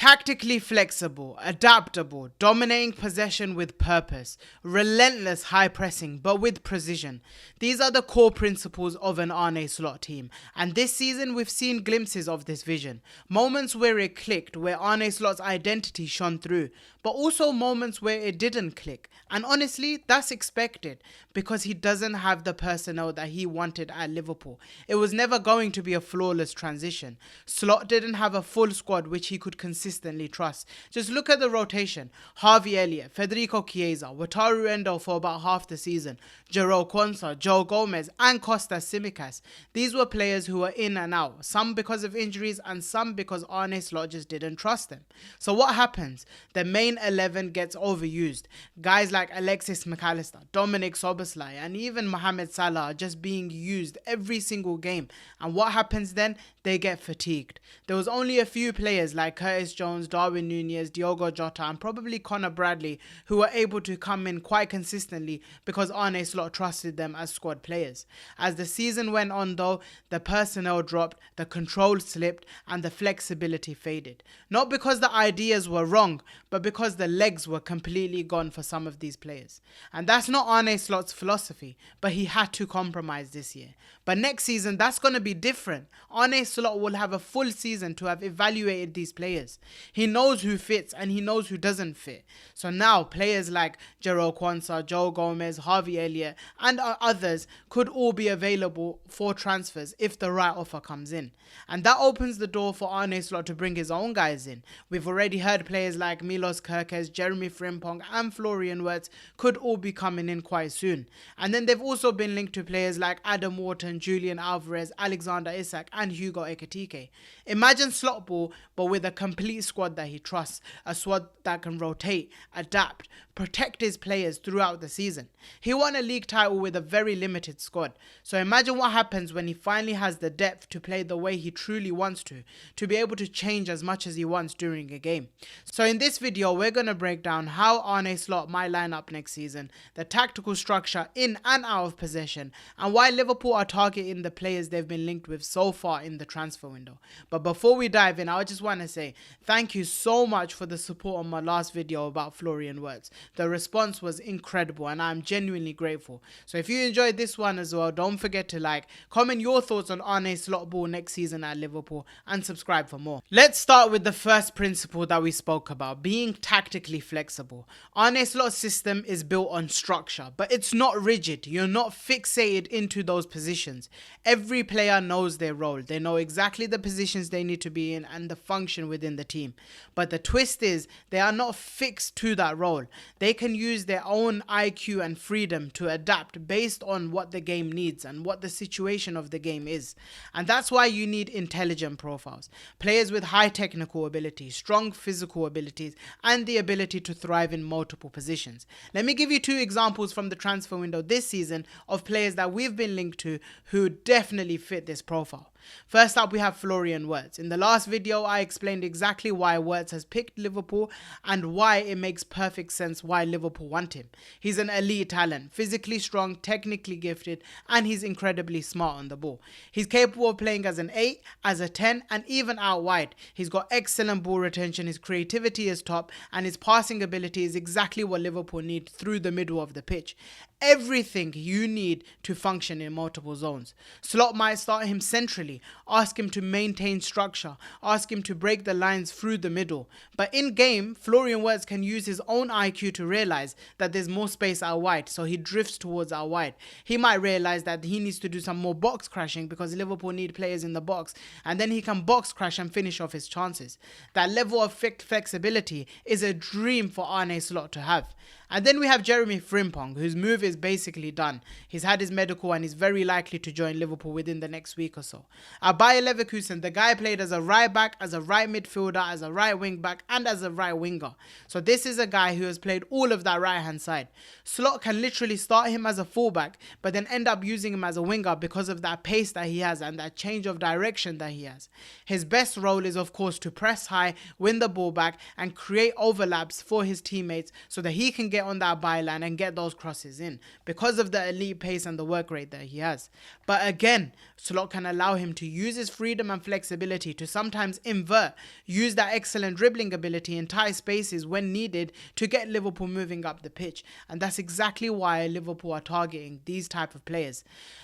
Tactically flexible, adaptable, dominating possession with purpose, relentless high pressing but with precision. These are the core principles of an Arne Slot team, and this season we've seen glimpses of this vision. Moments where it clicked, where Arne Slot's identity shone through, but also moments where it didn't click. And honestly, that's expected because he doesn't have the personnel that he wanted at Liverpool. It was never going to be a flawless transition. Slot didn't have a full squad which he could consistently trust. Just look at the rotation. Harvey Elliott, Federico Chiesa, Wataru Endo for about half the season, Jerome Quansah, Joe Gomez and Kostas Tsimikas. These were players who were in and out, some because of injuries and some because Arne Slot just didn't trust them. So what happens? The main 11 gets overused. Guys like Alexis McAllister, Dominic Szoboszlai and even Mohamed Salah are just being used every single game. And what happens then? They get fatigued. There was only a few players like Curtis Jones, Darwin Núñez, Diogo Jota and probably Conor Bradley who were able to come in quite consistently because Arne Slot trusted them as squad players. As the season went on though, the personnel dropped, the control slipped and the flexibility faded. Not because the ideas were wrong, but because the legs were completely gone for some of these players. And that's not Arne Slot's philosophy, but he had to compromise this year. But next season, that's going to be different. Arne Slot will have a full season to have evaluated these players. He knows who fits and he knows who doesn't fit. So now players like Jerome Quansah, Joe Gomez, Harvey Elliott and others could all be available for transfers if the right offer comes in. And that opens the door for Arne Slot to bring his own guys in. We've already heard players like Milos Kerkez, Jeremie Frimpong and Florian Wirtz could all be coming in quite soon. And then they've also been linked to players like Adam Wharton, Julian Alvarez, Alexander Isak and Hugo Ekitike. Imagine Slot ball but with a complete squad that he trusts, a squad that can rotate, adapt, protect his players throughout the season. He won a league title with a very limited squad, so imagine what happens when he finally has the depth to play the way he truly wants to be able to change as much as he wants during a game. So in this video we're going to break down how Arne Slot might line up next season, the tactical structure in and out of possession, and why Liverpool are targeting the players they've been linked with so far in the transfer window. But before we dive in, I just want to say thank you so much for the support on my last video about Florian Wirtz. The response was incredible and I'm genuinely grateful. So if you enjoyed this one as well, don't forget to like, comment your thoughts on Arne Slot ball next season at Liverpool and subscribe for more. Let's start with the first principle that we spoke about, being tactically flexible. Arne Slot's system is built on structure, but it's not rigid. You're not fixated into those positions. Every player knows their role. They know exactly the positions they need to be in and the function within the team. But the twist is they are not fixed to that role. They can use their own IQ and freedom to adapt based on what the game needs and what the situation of the game is. And that's why you need intelligent profiles. Players with high technical abilities, strong physical abilities, and the ability to thrive in multiple positions. Let me give you two examples from the transfer window this season of players that we've been linked to who definitely fit this profile. First up, we have Florian Wirtz. In the last video, I explained exactly why Wirtz has picked Liverpool and why it makes perfect sense why Liverpool want him. He's an elite talent, physically strong, technically gifted, and he's incredibly smart on the ball. He's capable of playing as an 8, as a 10, and even out wide. He's got excellent ball retention, his creativity is top, and his passing ability is exactly what Liverpool need through the middle of the pitch. Everything you need to function in multiple zones. Slot might start him centrally, ask him to maintain structure, ask him to break the lines through the middle. But in game, Florian Wirtz can use his own IQ to realize that there's more space out wide, so he drifts towards out wide. He might realize that he needs to do some more box crashing because Liverpool need players in the box, and then he can box crash and finish off his chances. That level of flexibility is a dream for Arne Slot to have. And then we have Jeremie Frimpong, whose move is basically done. He's had his medical and he's very likely to join Liverpool within the next week or so. At Bayer Leverkusen, the guy played as a right back, as a right midfielder, as a right wing back and as a right winger. So this is a guy who has played all of that right hand side. Slot can literally start him as a fullback but then end up using him as a winger because of that pace that he has and that change of direction that he has. His best role is of course to press high, win the ball back and create overlaps for his teammates so that he can get get on that byline and get those crosses in because of the elite pace and the work rate that he has. But again, Slot can allow him to use his freedom and flexibility to sometimes invert, use that excellent dribbling ability in tight spaces when needed to get Liverpool moving up the pitch. And that's exactly why Liverpool are targeting these type of players.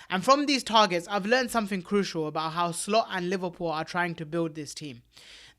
And from these targets, I've learned something crucial about how Slot and Liverpool are trying to build this team.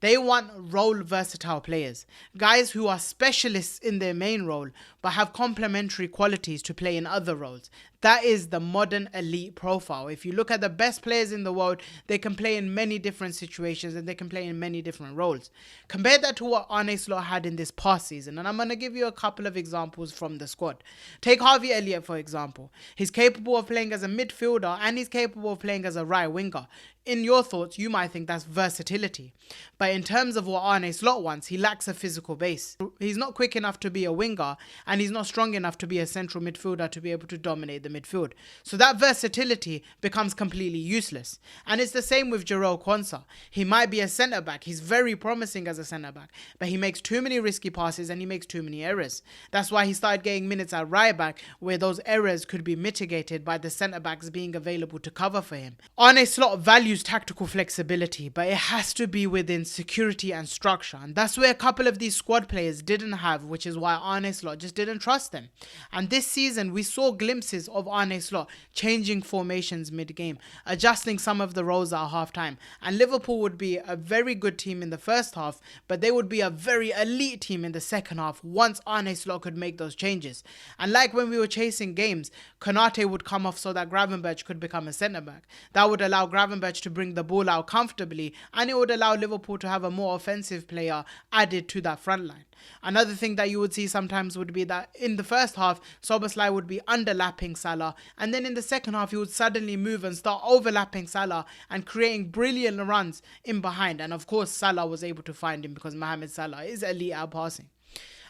They want role versatile players, guys who are specialists in their main role but have complementary qualities to play in other roles. That is the modern elite profile. If you look at the best players in the world, they can play in many different situations and they can play in many different roles. Compare that to what Arne Slot had in this past season, and I'm going to give you a couple of examples from the squad. Take Harvey Elliott, for example. He's capable of playing as a midfielder and he's capable of playing as a right winger. In your thoughts, you might think that's versatility. But in terms of what Arne Slot wants, he lacks a physical base. He's not quick enough to be a winger and he's not strong enough to be a central midfielder to be able to dominate the midfield. So that versatility becomes completely useless. And it's the same with Jarell Quansah. He might be a centre-back. He's very promising as a centre-back. But he makes too many risky passes and he makes too many errors. That's why he started getting minutes at right-back, where those errors could be mitigated by the centre-backs being available to cover for him. Arne Slot values tactical flexibility, but it has to be within security and structure. And that's where a couple of these squad players didn't have, which is why Arne Slot just didn't trust them. And this season, we saw glimpses of Arne Slot changing formations mid-game, adjusting some of the roles at half-time. And Liverpool would be a very good team in the first half, but they would be a very elite team in the second half once Arne Slot could make those changes. And like when we were chasing games, Konate would come off so that Gravenberch could become a centre-back. That would allow Gravenberch to bring the ball out comfortably, and it would allow Liverpool to have a more offensive player added to that front line. Another thing that you would see sometimes would be that in the first half, Szoboszlai would be underlapping Salah, and then in the second half, he would suddenly move and start overlapping Salah and creating brilliant runs in behind. And of course, Salah was able to find him because Mohamed Salah is elite at passing.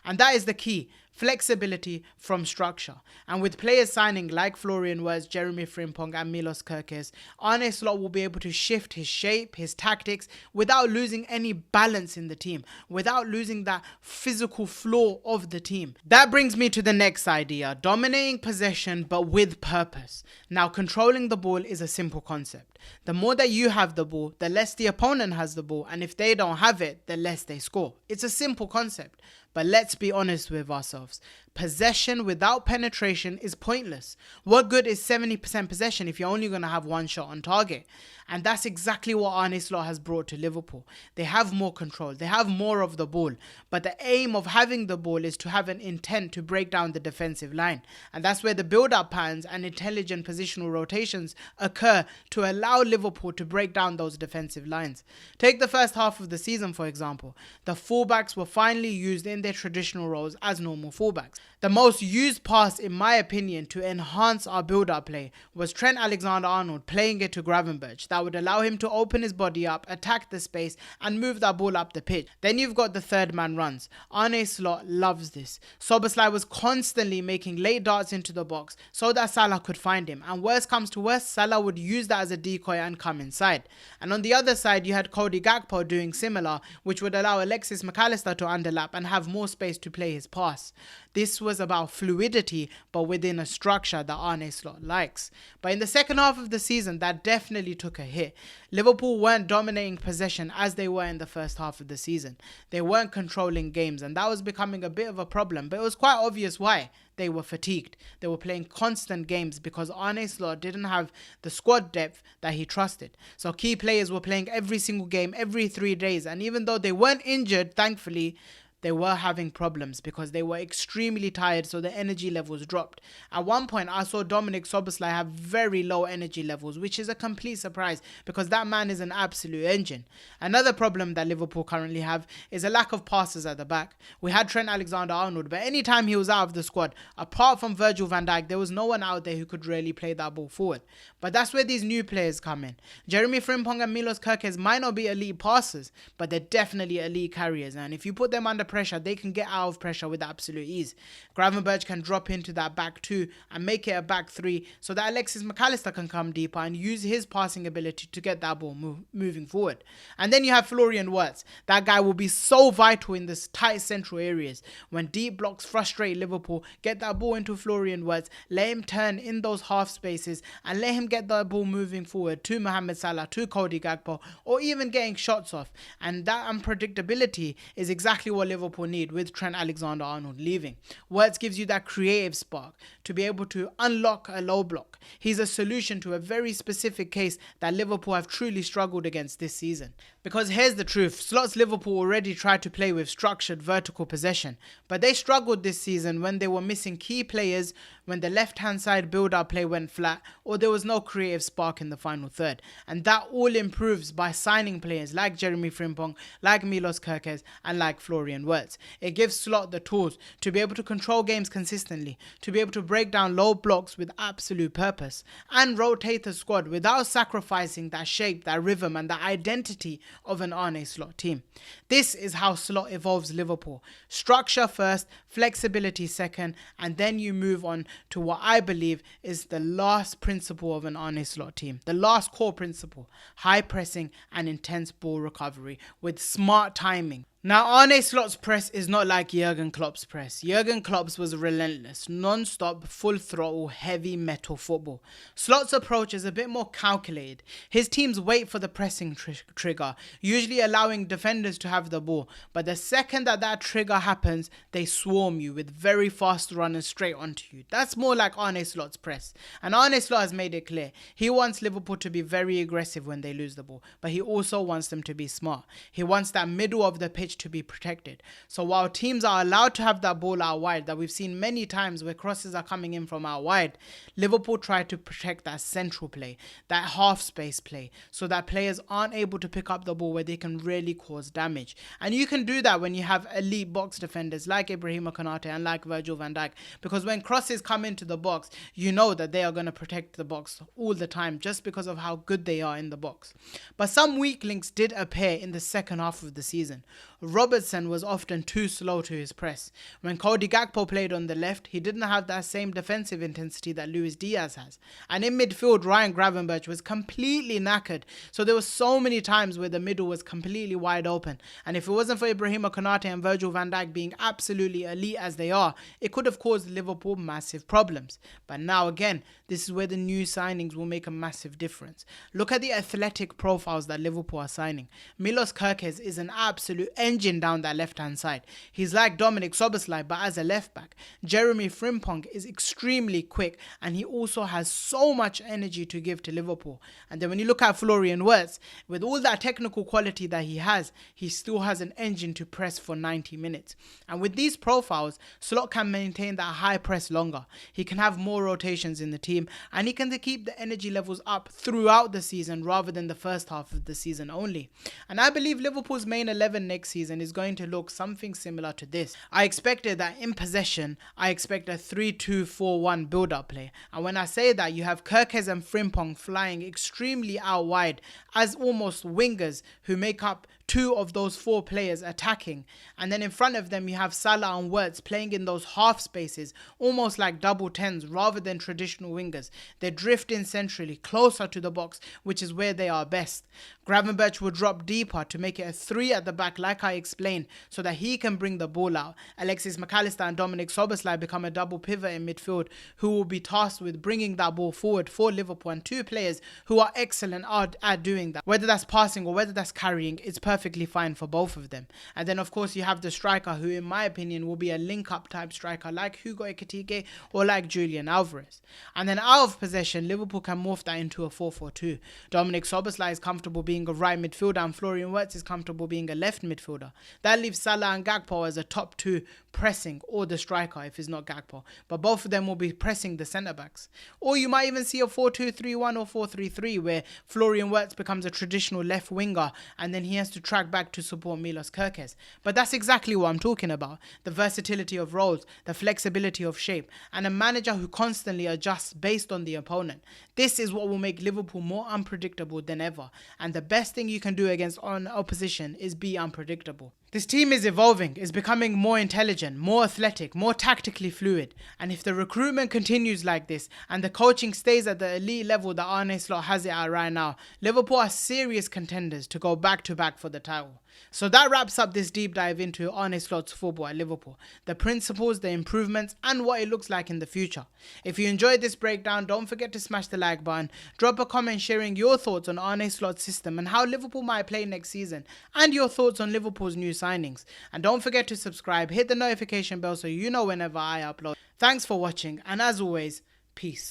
And that is the key. Flexibility from structure. And with players signing like Florian Wirtz, Jeremie Frimpong and Milos Kerkez, Arne Slot will be able to shift his shape, his tactics without losing any balance in the team, without losing that physical flow of the team. That brings me to the next idea, dominating possession but with purpose. Now, controlling the ball is a simple concept. The more that you have the ball, the less the opponent has the ball, and if they don't have it, the less they score. It's a simple concept. But let's be honest with ourselves. Possession without penetration is pointless. What good is 70% possession if you're only going to have one shot on target? And that's exactly what Arne Slot has brought to Liverpool. They have more control. They have more of the ball. But the aim of having the ball is to have an intent to break down the defensive line. And that's where the build-up patterns and intelligent positional rotations occur to allow Liverpool to break down those defensive lines. Take the first half of the season, for example. The fullbacks were finally used in their traditional roles as normal fullbacks. The most used pass, in my opinion, to enhance our build-up play was Trent Alexander-Arnold playing it to Gravenberch. That would allow him to open his body up, attack the space and move that ball up the pitch. Then you've got the third man runs. Arne Slot loves this. Szoboszlai was constantly making late darts into the box so that Salah could find him. And worst comes to worst, Salah would use that as a decoy and come inside. And on the other side, you had Cody Gakpo doing similar, which would allow Alexis McAllister to underlap and have more space to play his pass. This was about fluidity, but within a structure that Arne Slot likes. But in the second half of the season, that definitely took a hit. Liverpool weren't dominating possession as they were in the first half of the season. They weren't controlling games, and that was becoming a bit of a problem. But it was quite obvious why. They were fatigued. They were playing constant games because Arne Slot didn't have the squad depth that he trusted. So key players were playing every single game, every 3 days. And even though they weren't injured, thankfully, they were having problems because they were extremely tired, so the energy levels dropped. At one point, I saw Dominik Szoboszlai have very low energy levels, which is a complete surprise because that man is an absolute engine. Another problem that Liverpool currently have is a lack of passes at the back. We had Trent Alexander-Arnold, but anytime he was out of the squad, apart from Virgil van Dijk, there was no one out there who could really play that ball forward. But that's where these new players come in. Jeremie Frimpong and Milos Kerkez might not be elite passers, but they're definitely elite carriers. And if you put them under pressure, they can get out of pressure with absolute ease. Gravenberch can drop into that back 2 and make it a back 3 so that Alexis Mac Allister can come deeper and use his passing ability to get that ball moving forward. And then you have Florian Wirtz. That guy will be so vital in this tight central areas. When deep blocks frustrate Liverpool, get that ball into Florian Wirtz, let him turn in those half spaces and let him get the ball moving forward to Mohamed Salah, to Cody Gakpo, or even getting shots off. And that unpredictability is exactly what Liverpool need with Trent Alexander-Arnold leaving. Wirtz gives you that creative spark to be able to unlock a low block. He's a solution to a very specific case that Liverpool have truly struggled against this season. Because here's the truth, Slot's Liverpool already tried to play with structured vertical possession, but they struggled this season when they were missing key players, when the left-hand side build-up play went flat, or there was no creative spark in the final third. And that all improves by signing players like Jeremie Frimpong, like Milos Kerkez, and like Florian Wirtz. It gives Slot the tools to be able to control games consistently, to be able to break down low blocks with absolute purpose, and rotate the squad without sacrificing that shape, that rhythm, and that identity of an Arne Slot team. This is how Slot evolves Liverpool. Structure first, flexibility second, and then you move on to what I believe is the last principle of an Arne Slot team. The last core principle: high pressing and intense ball recovery with smart timing. Now, Arne Slot's press is not like Jurgen Klopp's press. Jurgen Klopp's was relentless, non-stop, full throttle, heavy metal football. Slot's approach is a bit more calculated. His teams wait for the pressing trigger, usually allowing defenders to have the ball. But the second that trigger happens, they swarm you with very fast runners straight onto you. That's more like Arne Slot's press. And Arne Slot has made it clear. He wants Liverpool to be very aggressive when they lose the ball, but he also wants them to be smart. He wants that middle of the pitch to be protected. So while teams are allowed to have that ball out wide, that we've seen many times where crosses are coming in from out wide, Liverpool try to protect that central play, that half space play, so that players aren't able to pick up the ball where they can really cause damage. And you can do that when you have elite box defenders like Ibrahima Konate and like Virgil van Dijk, because when crosses come into the box, you know that they are going to protect the box all the time just because of how good they are in the box. But some weak links did appear in the second half of the season. Robertson was often too slow to his press. When Cody Gakpo played on the left, he didn't have that same defensive intensity that Luis Diaz has. And in midfield, Ryan Gravenberch was completely knackered. So there were so many times where the middle was completely wide open. And if it wasn't for Ibrahima Konate and Virgil van Dijk being absolutely elite as they are, it could have caused Liverpool massive problems. But now again, this is where the new signings will make a massive difference. Look at the athletic profiles that Liverpool are signing. Milos Kerkez is an absolute engine down that left-hand side. He's like Dominic Szoboszlai, but as a left-back. Jeremie Frimpong is extremely quick, and he also has so much energy to give to Liverpool. And then when you look at Florian Wirtz, with all that technical quality that he still has an engine to press for 90 minutes. And with these profiles, Slot can maintain that high press longer. He can have more rotations in the team, and he can keep the energy levels up throughout the season rather than the first half of the season only. And I believe Liverpool's main 11 next season is going to look something similar to this. I expected that in possession, I expect a 3-2-4-1 build-up play. And when I say that, you have Kerkez and Frimpong flying extremely out wide as almost wingers who make up two of those four players attacking. And then in front of them, you have Salah and Wirtz playing in those half spaces, almost like double tens rather than traditional wingers. They drift in centrally, closer to the box, which is where they are best. Gravenberch will drop deeper to make it a 3 at the back, like I explained, so that he can bring the ball out. Alexis Mac Allister and Dominic Szoboszlai become a double pivot in midfield who will be tasked with bringing that ball forward for Liverpool, and two players who are excellent at doing that. Whether that's passing or whether that's carrying, it's perfectly fine for both of them. And then of course you have the striker who in my opinion will be a link-up type striker like Hugo Ekitike or like Julian Alvarez. And then out of possession, Liverpool can morph that into a 4-4-2. Dominic Szoboszlai is comfortable being a right midfielder and Florian Wirtz is comfortable being a left midfielder. That leaves Salah and Gakpo as a top two pressing, or the striker if it's not Gakpo. But both of them will be pressing the centre-backs. Or you might even see a 4-2-3-1 or 4-3-3 where Florian Wirtz becomes a traditional left winger and then he has to track back to support Milos Kerkez. But that's exactly what I'm talking about. The versatility of roles, the flexibility of shape, and a manager who constantly adjusts based on the opponent. This is what will make Liverpool more unpredictable than ever. And the best thing you can do against an opposition is be unpredictable. This team is evolving, is becoming more intelligent, more athletic, more tactically fluid. And if the recruitment continues like this and the coaching stays at the elite level that Arne Slot has it at right now, Liverpool are serious contenders to go back to back for the title. So that wraps up this deep dive into Arne Slot's football at Liverpool, the principles, the improvements, and what it looks like in the future. If you enjoyed this breakdown, don't forget to smash the like button, drop a comment sharing your thoughts on Arne Slot's system and how Liverpool might play next season, and your thoughts on Liverpool's new signings. And don't forget to subscribe, hit the notification bell so you know whenever I upload. Thanks for watching, and as always, peace.